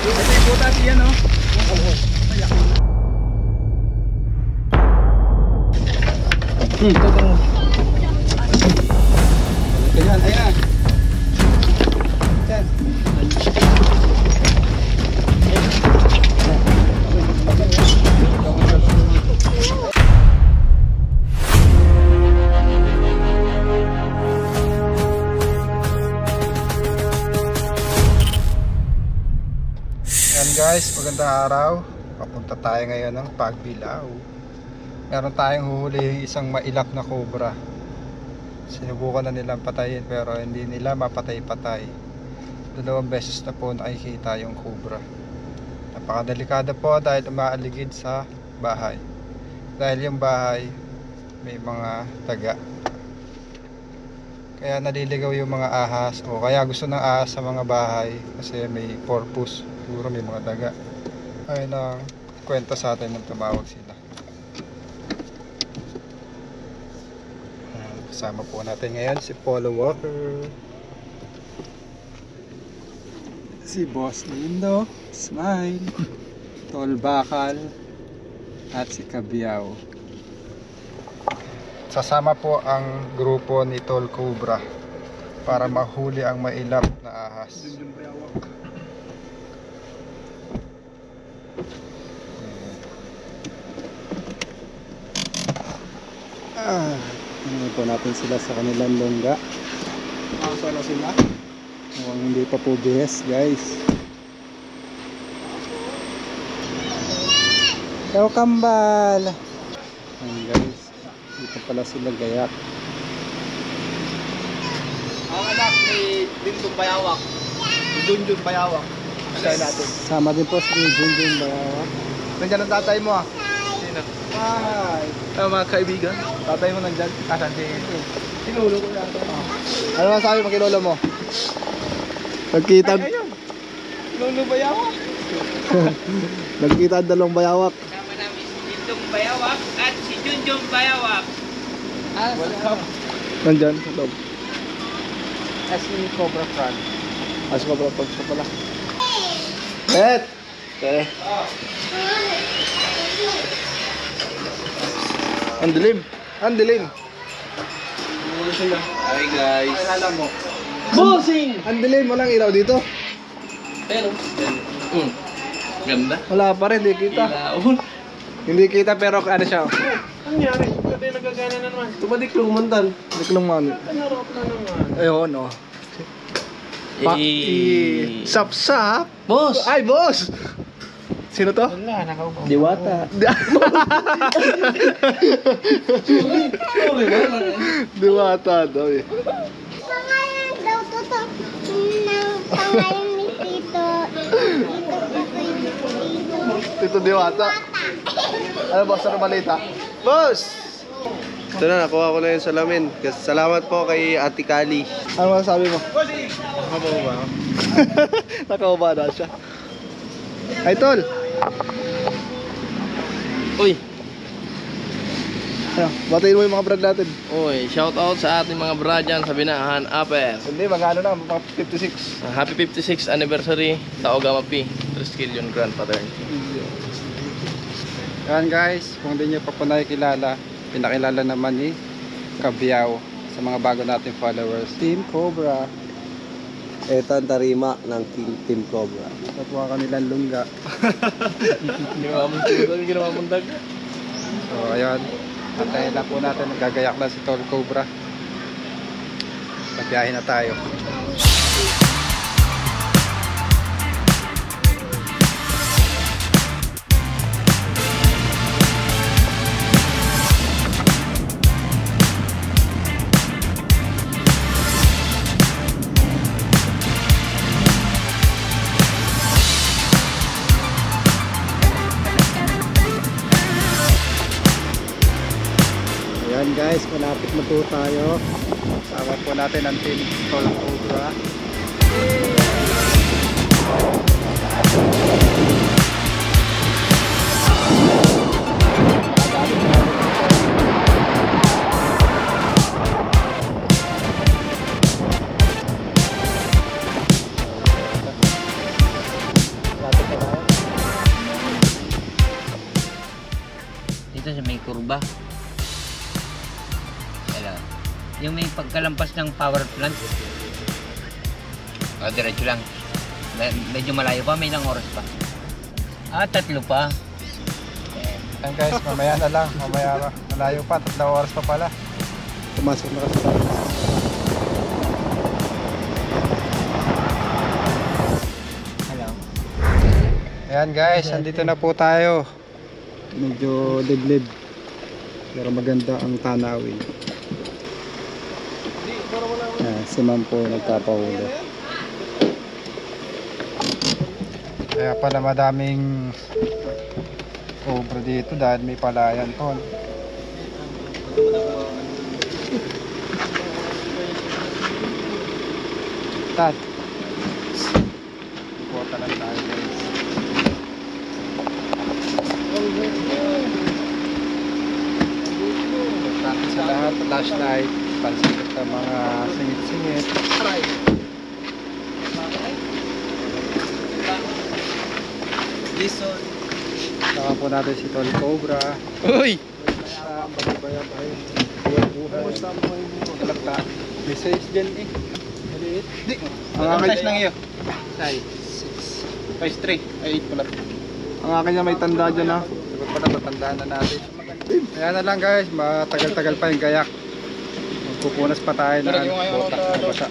Ito yung butas yan, no? Ito. Ganyan, ayan. Yan. Guys, magandang araw. Papunta tayo ngayon ng Pagbilao. Meron tayong huhuli isang mailap na cobra. Sinubukan na nilang patayin pero hindi nila mapatay-patay. 2 beses na po nakikita yung cobra. Napakadelikado po dahil umaaligid sa bahay. Dahil yung bahay may mga daga. Kaya naliligaw yung mga ahas o kaya gusto ng ahas sa mga bahay kasi may purpose. Siguro may mga daga. Ayun ang kwento sa atin nung tumawag sila. Kasama po natin ngayon si Polo Walker, si Boss Lindo, Smile, Tol Bakal, at si Kabiyaw. Sasama po ang grupo ni Tol Cobra para mahuli ang mailap na ahas. Ano po natin sila sa kanilang longga. Asa na sila? Mukhang hindi pa po bihis, guys. Ikaw kambal. Ayan, guys. Dito pala sila gayak. Ang anak ni Dindong Bayawak. Junjun Bayawak. Kasaya natin. Sama din po si Junjun Bayawak. Nandiyan ang tatay mo ah. Sino? Hi. Mga kaibigan. Tatay mo nandyan. Asan si Lolo ko natin. Ano masabi mo kay Lolo mo? Nagkita. Ayun. Lolo Bayawak. Nagkita ang 2 bayawak. Kasama namin si Dindong Bayawak at si Junjun Bayawak. Welcome. Nandyan sa loob. As in Cobra Front. As Cobra Front siya pala. Bet! Okay. Ang dilim. Ang dilim. Hi guys. Ay, alam mo. Bossing! Ang dilim. Walang ilaw dito. Pero, ganda. Wala pa rin. Hindi kita. Ilaon. Hindi kita pero ano siya. Ano nangyari? Pwede nagagana na naman. Tumadikluman tan. Diklong man. Narop na naman. Ayun oh. Sap-sap. Boss! Ay, boss! Sino to? Wala, nakaupo. Diwata. Sorry, wala. Diwata daw eh. Pangalan daw to ng pangalan ni Tito. Tito Diwata. Ano boss, ano balita? Boss! Ito na, nakuha ko na yung salamin. Salamat po kay Ate Kali. Ano masasabi mo? Nakaba ba? Nakauba na siya. Ay, tol! Uy! Ano, batayin mo yung mga brad natin. Uy, shout out sa ating mga bra dyan sa Binahan Upper. Hindi, magano na, mga 56. Happy 56th anniversary sa Ogama P. Triskelion Grandfather. Yan guys, kung di nyo pa po nakikilala, pinakilala naman ni Kabiyaw sa mga bago nating followers, Team Cobra. Ito ang tarima ng Team Cobra. Tatwa kanilang lungga. Ginawa mong dag. So ayun, antayin lang po natin, gagayak na si Tol Cobra. Pabiyahin na tayo. Ayan guys, malapit na po tayo. Sama po natin ang Team Tol Cobra. dito sa may kurba. Kaya, yung may pagkalampas ng power plant. O, diretso lang. Medyo malayo pa, may ilang oras pa. 3 pa. Ayan guys, mamaya na lang. Mamaya malayo pa, 3 oras pa pala. Pumasok na kasi tayo. Hello. Ayan guys, andito na po tayo. Medyo liblib. Pero maganda ang tanawin. Si ma'am po nagpapahuli. Kaya pala madaming cobra dito dahil may palayan to. Tat. Bota lang tayo guys. Importante sa lahat, flashlight, pansin sa mga singit-singit. Saka po natin si Tol Cobra. Uy! Bagay-bayab ay buhay-buhay. Talagta. May size dyan eh. Maliit. Di. Ang size lang iyo. Size 6. Size 3. Ay 8 pala. Ang akin niya may tanda dyan ha. Dapat pala matandaan na natin. Ayan na lang guys. Matagal-tagal pa yung gayak. Magpupunas pa tayo ng botak na basa.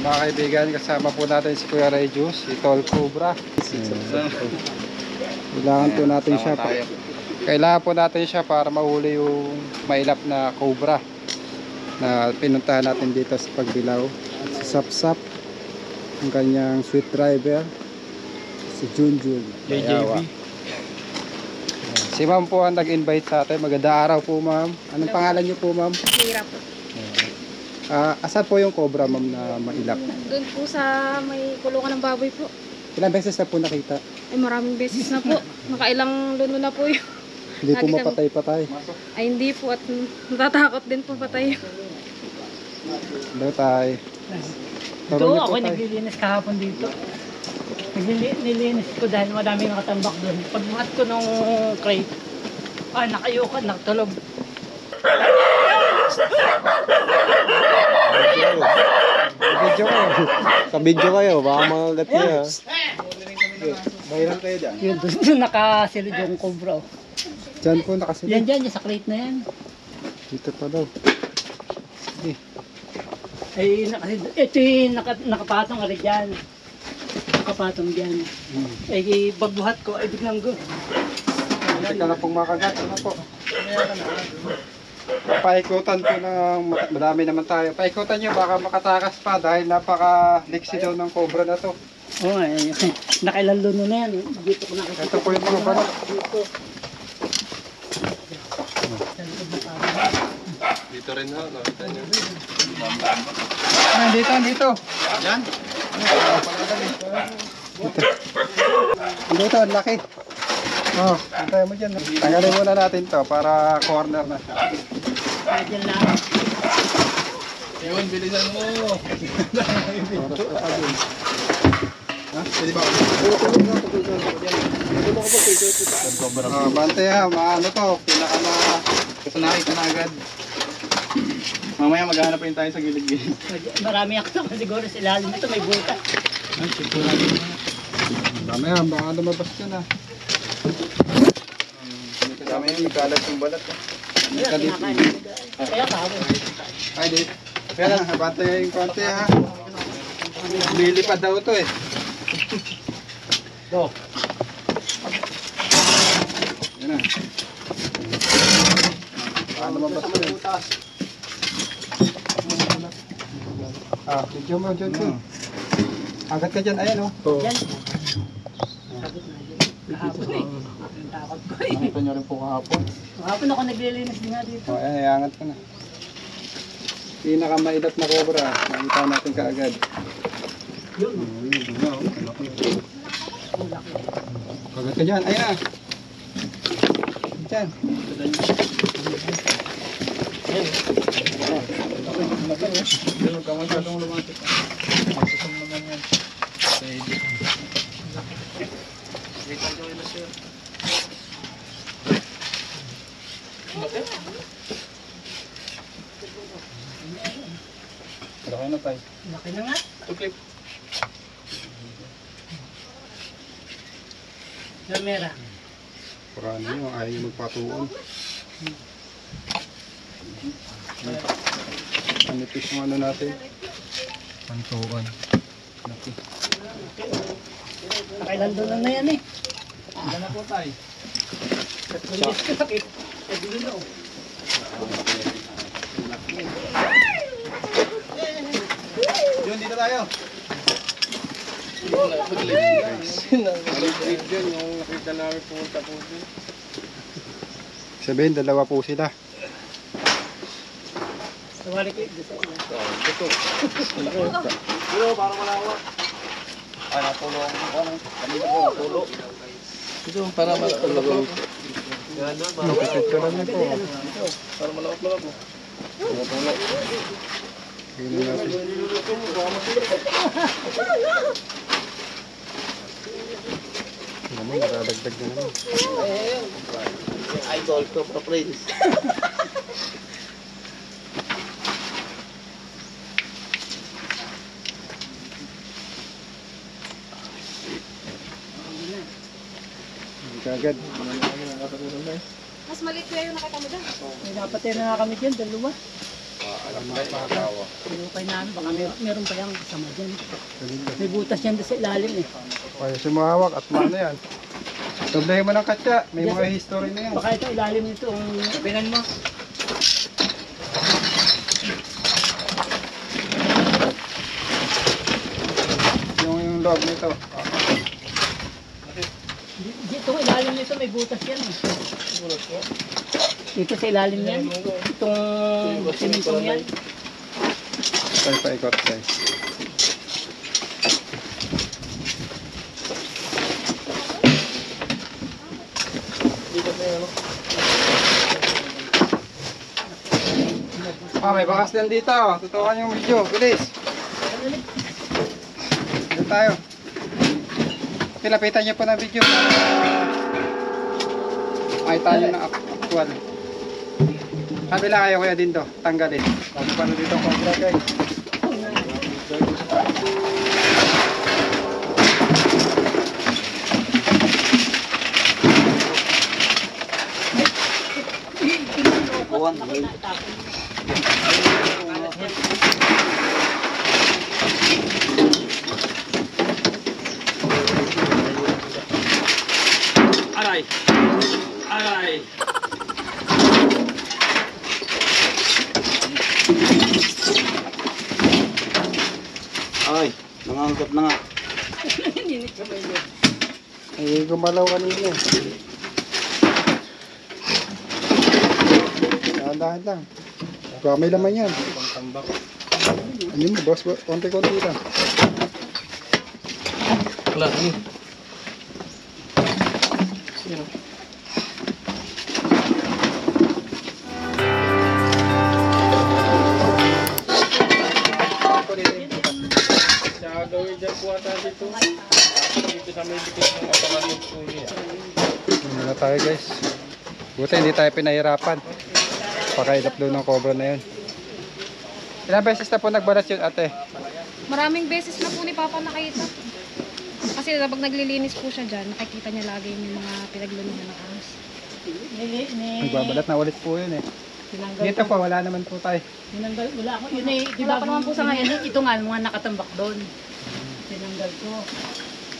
Mga kaibigan, kasama po natin si Kuya Rayjus, si Tol Cobra. Kailangan po natin siya. Kailangan po natin siya para mahuli yung mailap na cobra na pinuntahan natin dito sa Pagbilao. Si Sapsap, ang kanyang sweet driver, si Junjun. JJB. Si ma'am po ang nag-invite sa atin. Magandang araw po ma'am. Anong pangalan niyo po ma'am? Hirap po. Asan po yung cobra ma'am na mailap? Doon po sa may kulungan ng baboy po. Ilang beses na po nakita? Ay maraming beses na po. Nakailang luno na po yun. Hindi po Lagi kami- mapatay-patay. Ay hindi po at natatakot din po patay. Hello tay. Ito, ako naglilinis kahapon dito. Nilinis ko dahil madaming nakatambak doon. Pagbuhat ko nung crate, nakayukan, nakatulog. Video ko. Sa video kayo, baka mga niya. Viral kayo dyan. Yun, doon nakasilid yung cobra. Diyan po nakasilid. Yan, sa crate na yan. Dito pa daw. Ay, ito yung nakapatong ari dyan. Nakapatong dyan. Ay, pagbuhat ko, ay biglang go. Hindi ka na pong makagat. Ano po? Paikutan ko ng madami naman tayo. Paikutan nyo baka makatakas pa dahil napaka-liksi daw ng cobra na to. Oo, nakailan luno na yan. Dito ko nakikita. Ito po yung mga balat. Dito. Dito rin ha, nakita niyo. Dito. Yan. Dito, ang laki. Oh, antay mo dyan. Tanggalin muna natin to para corner na siya. Diyan lang. Yun, bilisan mo! Pwede ba? Bante ha, maano to, pinaka na kasi nakita na agad. Mamaya maghanap rin tayo sa gilid-gilid. Marami ako siguro sa ilalim nito, may butas. Mamaya, baka lumabas ka na. Mamaya, may kalat yung balat. Kaya kahapon. Ay, di. Kaya lang, bante yung konti ha. Lilipad daw to eh. Do. Yan na. Baka lumabas ka yun. Video mo dyan ko. Agad ka dyan, ayan oh. Yan. Sagot na dyan. Kahapon eh. Ang takot ko eh. Nakita nyo rin po kahapon. Kahapon ako naglilinis din nga dito. O, ayan, iangat ko na. Pinakamailap na cobra. Nakita natin kaagad. Yun. Agad ka dyan, ayan na. Dyan. Huwag ka masyadong lumapit. Masusum naman yan. Pwede. Laki na tayo. Laki na nga. Gamera. Parang yun, ayaw yung magpatuon. Anipis yung ano natin. Pantuon. Laki. Nakilando lang na yan eh. Ilan na po tayo? Bilis ko sakit. Sabi na oh. Yun, dito tayo. Sabihin, dalawa po sila. Tawari ko dito sa ila. Dito, parang malawak. Ay, napulo ako. Kanina po, napulo. Ito, para malawak. Picture niya po. Para malawak-lawak po. Tingnan natin. Naman, nadadagdag na naman. Idol ko, Pro Prince. Hindi ka agad. Mas maliit kaya yung nakita mo dyan. May napatay na nga kami dyan, dalawa. Alam na patawa. Pinukay namin, baka meron pa yung kasama dyan. May butas yan doon sa ilalim eh. Ay, sumawak at maano yan. Doblehin mo ng katya. May mga history na yan. Baka ito ilalim nito ang Pinan mo. Yung loob nito. dito ang ilalim nito may butas yan eh. Dito sa ilalim yan. Itong simentong yan. Tayo paikot guys. May bakas din dito. Tutukan yung video. Bilis. Dito tayo. Pilapitan niyo po ng video. Makita niyo na actual. Kabila kayo kuya din to. Tanggalin. Bago pa na dito ang cobra guys. Aray! Aray! Ay, nanganggap na nga. Eh, gumalaw kanina eh. Dahan-dahan lang. Baka may laman yan. Ano mo boss? Konti-konti lang. Wala, ini. Gagawin dyan po ata dito. Dito sa may dikit ng aparador po niya. Ano na tayo guys. Buti hindi tayo pinahirapan. Pakailap doon ng cobra na yun. Ilang beses na po nagbalat yun ate? Maraming beses na po ni Papa nakita. Kasi kapag naglilinis po siya dyan, nakikita niya lagi yung mga pinaglunihan ng ahas. Nagbabalat na ulit po yun eh. Dito po wala naman po tayo. Tinanggal, wala ako. Yun eh, di Wala ba pa naman po sa ngayon. Ito nga, mga nakatambak doon. Tinanggal ko.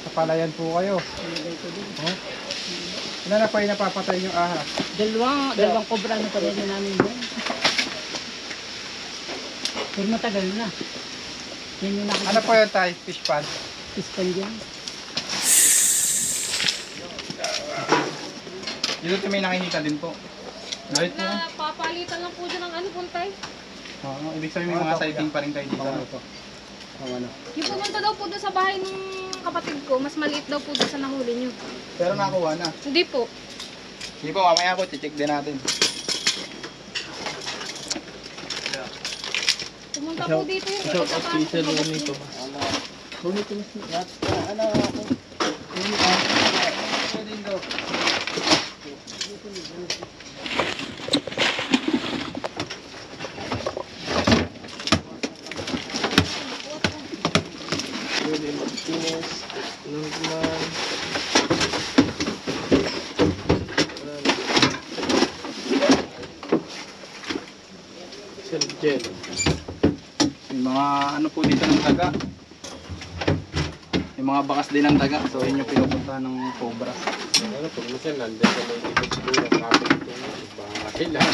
Sa palayan po kayo. Tinanggal ko din. Oh. Ilan na po yung napapatay yung ahas? Dalawang kobra na pala namin doon. Pero matagal na. Yan yung nakikita. Ano po yun tayo? Fish pan? Pispan dyan. Dito may nakikita din po. Right po. Na papalitan lang po dyan ng ano puntay. Oo, ibig sabihin may mga sighting pa rin kayo dito. Ano? Yung pumunta daw po doon sa bahay ng kapatid ko, mas maliit daw po doon sa nahuli niyo. Pero nakuha na. Hindi po. Sige po, mamaya po, check din natin. Pumunta po dito yung Shout out kay Sir Ronnie to. Ronnie Martinez, Nungman. Sir Jen. Yung mga ano po dito ng daga. Yung mga bakas din ng daga. So yun yung pinupuntahan ng cobra. Ano po, minsan nandiyan sa may likod ko ng kapit ito. Bakit lang?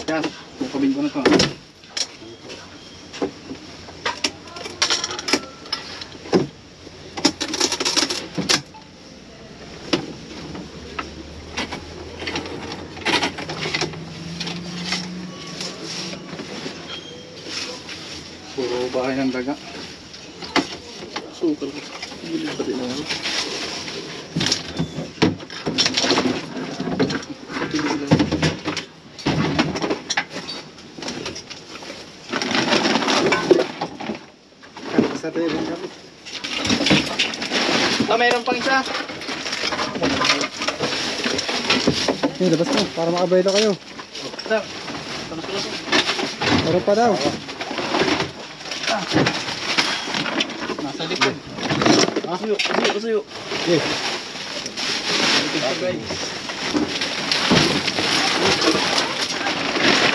Yan, bukabin ko na to. Puro bahay ng daga. Sukal. Gilid pa din naman. Sa table kami. Mayroon pang isa. Eh, labas mo para makabaylo kayo. Meron pa daw. Nasa likod. Pasuyo. Eh,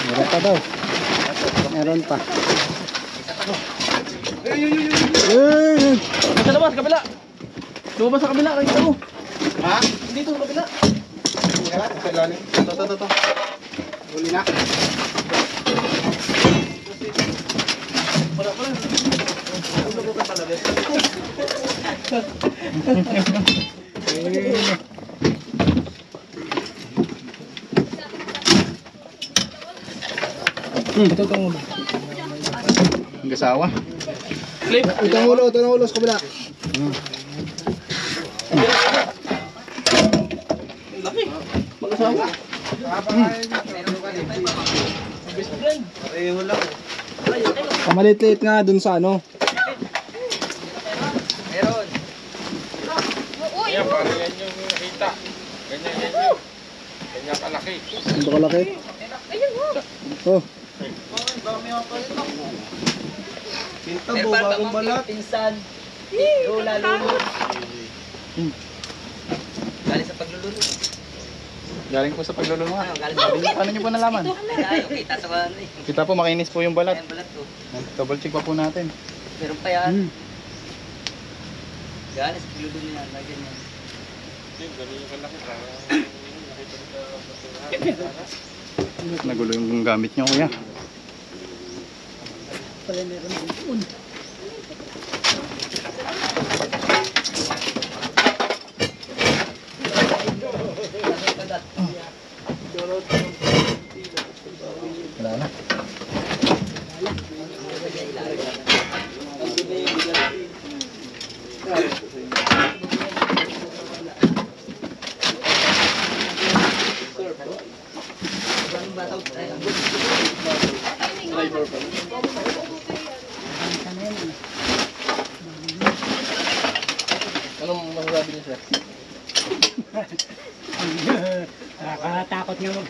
meron pa daw. Meron pa. Eh, Sa labas, kabila. Lumabas sa kabila, kita mo. Ha? Dito sa kabila. Ito. Huli na. Wala. Ito itong ulo. Ang gasawa. Ito ang ulo sa kabila. Laki. Mag-asawa. Pareho lang. Pamalit-lit nga dun sa ano. Ayan, parang yan yung nakita. Ganyan yan yun. Ganyan kalaki. Ito kalaki. Oh, Kita mo, bagong balat. Pinsan. Ito, lalo. Galing sa pagluluto. Galing po sa paglulunga. Galing sa pagluluto. Paano nyo po nalaman? Ay, kita sa ano eh. Kita po, makinis po yung balat. Ayan balat ko. Double check pa po natin. Meron pa yan. Galing sa pagluluto niya. Lagyan niya. Yung ganun yung kalaki. Nakita ko sa basura. Nagulo yung gamit nyo, kuya. Wala na. Anong masasabi niya, sir? Nakakatakot nga mag...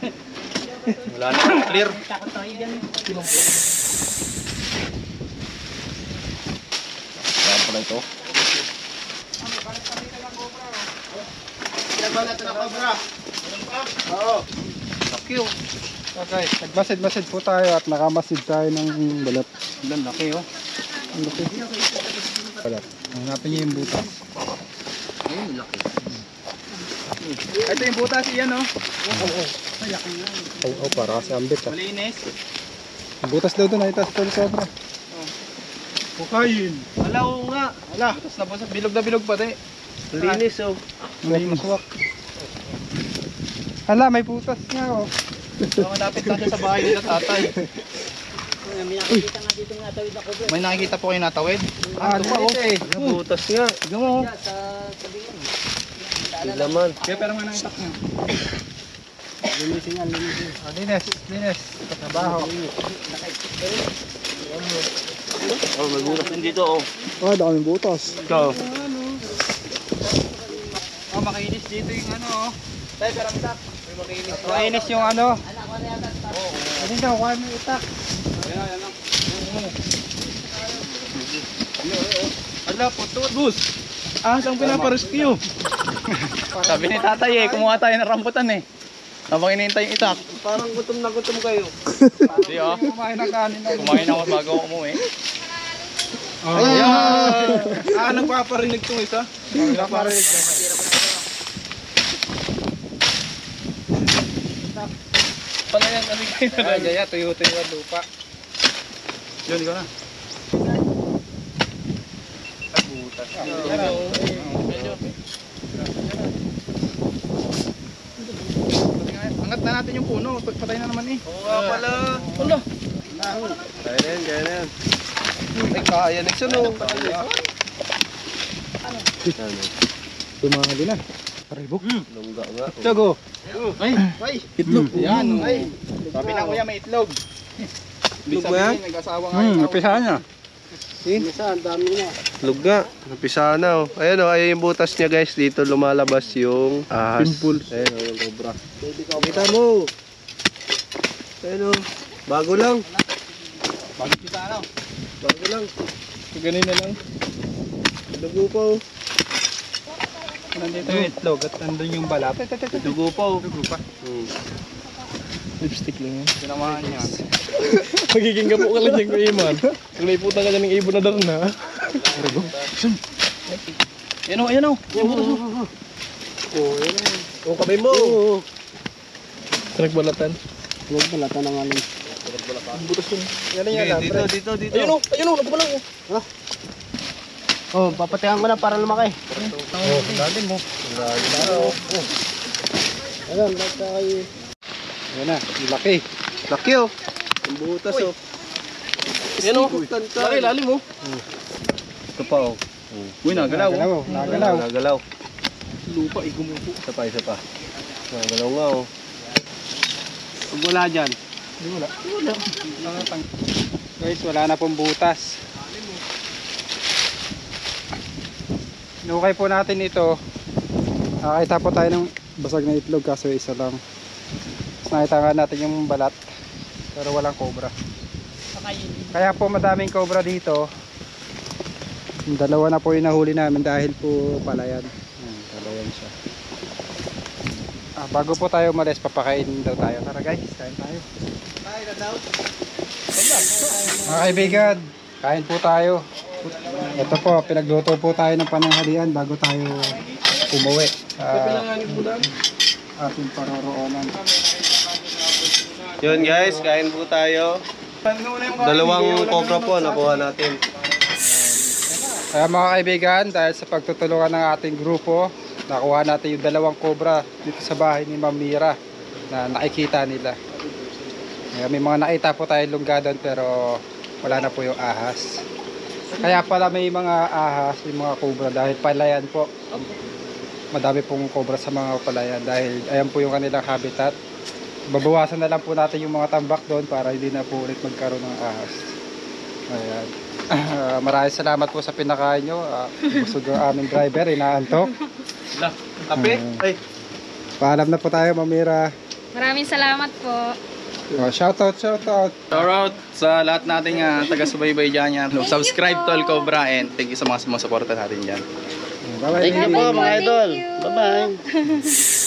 Wala na. Clear. Takot tayo dyan. Saan pala ito? Laki oh. okay. Nagmasid-masid po tayo at nakamasid tayo ng balat. Ang laki oh. Ang laki. Balat. Hanapin niyo yung butas. Ayun, laki. Ito yung butas, iyan oh. Oh, para kasi ambit ah. Malinis. Butas daw doon, ay taas ito sobra. Kukain. Ala, oo nga. Ala, butas na butas. Bilog na bilog pa de. Linis oh. Maswak. Hala, may butas nga oh. So, malapit lang siya sa bahay nila tatay. May nakikita nga dito nga tawid ako. May nakikita po kayo natawid? Ah, ito pa oh. Butas nga. Tignan mo oh. Sa sabihin. May laman. Kaya pero nga nakitak niya. Linisin nga, linisin. Ah, linis. Trabaho. Oh, may butas din dito oh. Oh, daming butas. Ikaw. Oh, makinis dito yung ano oh. Tayo, pero mitak. May makinis. Mainis yung ano. Ano daw, kuha mo itak. Ayan lang. Ala, puto. Bus. Saan pinaparescue? Sabi ni tatay kumuha tayo ng rambutan habang inihintay yung itak. Parang gutom na gutom kayo. Di oh. Kumain ng kanin. Kumain ako bago ako umuwi. Ayan! Nagpaparinig itong isa. Nagpaparinig. Paano yan? Ano kayo na lang? Jaya, tuyo-tuyo ang lupa. Yun, ikaw na. Angat na natin yung puno. Patay na naman Oo nga pala. Ano? Kaya na yan. Ay, kaya na siya no. Dumali na. Paribok. Lungga nga. Tiago. Ay! Itlog. Yan. Ay! Sabi na kuya may itlog. Itlog ba yan? Nag-asawa nga yun. Napisahan niya. Ang dami na. Lugga. Napisa na oh. Ayan oh, ayan yung butas niya guys. Dito lumalabas yung ahas. Pimples. Ayan oh, yung cobra. Kita mo. Ayan oh. Bago lang. Bakit kita ano? Bago lang. Ganun na lang. Dugo pa oh. Nandito yung itlog at nandun yung balat. Dugo pa oh. Dugo pa. Lipstick lang yan. Sinamahan niya. Magiging gapo ka lang dyan kay Iman. Kung naiputan ka dyan ng ibon na daw na. Yan o, ayan o. Oh, kamay mo. Nagbalatan. Nagbalatan ng alin. Butas yun. Yan yung alam. Dito. Ayun o, nagbalang o. Oh, papatihan ko na para lumaki. Oh, lalim mo. Ayun, basta kayo. Yan na, laki. Laki oh. Yung butas oh. Yan o, laki lalim o. Ito pa oh. Uy, nagalaw o. Nagalaw. Nagalaw. Lupa, igumupo. Isa pa. Nagalaw nga oh. Pag wala dyan. Guys, wala na pong butas. Inukay po natin ito. Nakakita po tayo ng basag na itlog kaso isa lang. Tapos nakita nga natin yung balat. Pero walang cobra. Kaya po madaming cobra dito. Yung dalawa na po yung nahuli namin dahil po palayan. Palayan siya. Bago po tayo umalis, papakain daw tayo. Tara guys, kain tayo. Mga kaibigan, kain po tayo. Ito po, pinagluto po tayo ng pananghalian bago tayo umuwi sa ating paroroonan. Yun guys, kain po tayo. Dalawang cobra po nakuha natin. Kaya mga kaibigan, dahil sa pagtutulungan ng ating grupo, nakuha natin yung dalawang cobra dito sa bahay ni Ma'am Mira na nakikita nila. May mga nakita po tayo lungga doon pero wala na po yung ahas. Kaya pala may mga ahas, yung mga cobra dahil palayan po. Madami pong cobra sa mga palayan dahil ayan po yung kanilang habitat. Babawasan na lang po natin yung mga tambak doon para hindi na po ulit magkaroon ng ahas. Ayan. Maraming salamat po sa pinakain nyo. Busog ang aming driver, inaantok. Tabi? Ay. Paalam na po tayo, Ma'am Mira. Maraming salamat po. Shoutout. Shoutout sa lahat nating taga-subaybay dyan yan. Subscribe to All Cobra and thank you sa mga sumusuporta natin dyan. Bye-bye. Thank you po mga idol. Thank you. Bye-bye.